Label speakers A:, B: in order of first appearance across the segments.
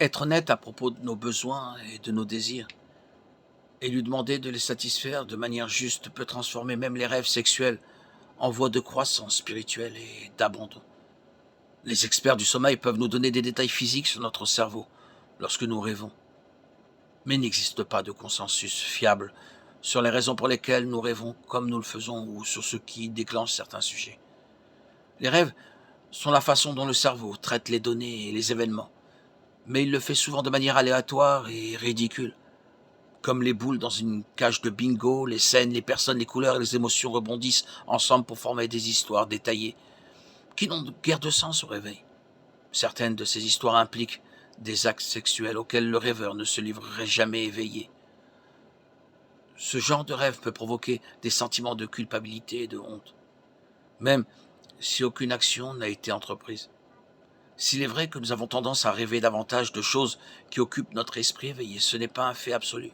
A: Être honnête à propos de nos besoins et de nos désirs, et lui demander de les satisfaire de manière juste peut transformer même les rêves sexuels en voie de croissance spirituelle et d'abandon. Les experts du sommeil peuvent nous donner des détails physiques sur notre cerveau lorsque nous rêvons, mais il n'existe pas de consensus fiable sur les raisons pour lesquelles nous rêvons comme nous le faisons ou sur ce qui déclenche certains sujets. Les rêves sont la façon dont le cerveau traite les données et les événements, mais il le fait souvent de manière aléatoire et ridicule. Comme les boules dans une cage de bingo, les scènes, les personnes, les couleurs et les émotions rebondissent ensemble pour former des histoires détaillées qui n'ont guère de sens au réveil. Certaines de ces histoires impliquent des actes sexuels auxquels le rêveur ne se livrerait jamais éveillé. Ce genre de rêve peut provoquer des sentiments de culpabilité et de honte, même si aucune action n'a été entreprise. S'il est vrai que nous avons tendance à rêver davantage de choses qui occupent notre esprit éveillé, ce n'est pas un fait absolu.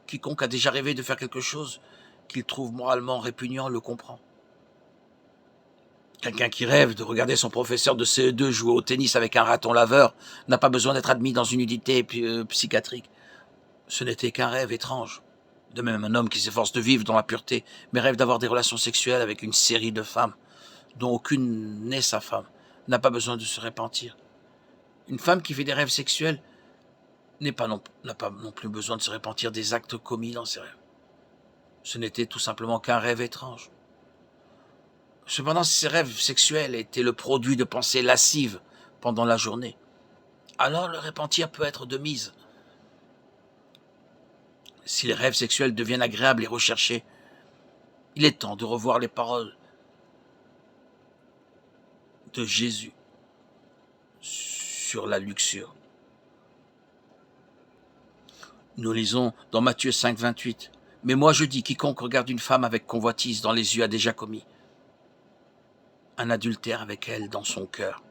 A: Quiconque a déjà rêvé de faire quelque chose qu'il trouve moralement répugnant le comprend. Quelqu'un qui rêve de regarder son professeur de CE2 jouer au tennis avec un raton laveur n'a pas besoin d'être admis dans une unité psychiatrique. Ce n'était qu'un rêve étrange. De même, un homme qui s'efforce de vivre dans la pureté, mais rêve d'avoir des relations sexuelles avec une série de femmes, dont aucune n'est sa femme, n'a pas besoin de se repentir. Une femme qui fait des rêves sexuels n'a pas non plus besoin de se repentir des actes commis dans ses rêves. Ce n'était tout simplement qu'un rêve étrange. Cependant, si ces rêves sexuels étaient le produit de pensées lascives pendant la journée, alors le repentir peut être de mise. Si les rêves sexuels deviennent agréables et recherchés, il est temps de revoir les paroles de Jésus sur la luxure. Nous lisons dans Matthieu 5, 28. « Mais moi je dis, quiconque regarde une femme avec convoitise dans les yeux a déjà commis un adultère avec elle dans son cœur. »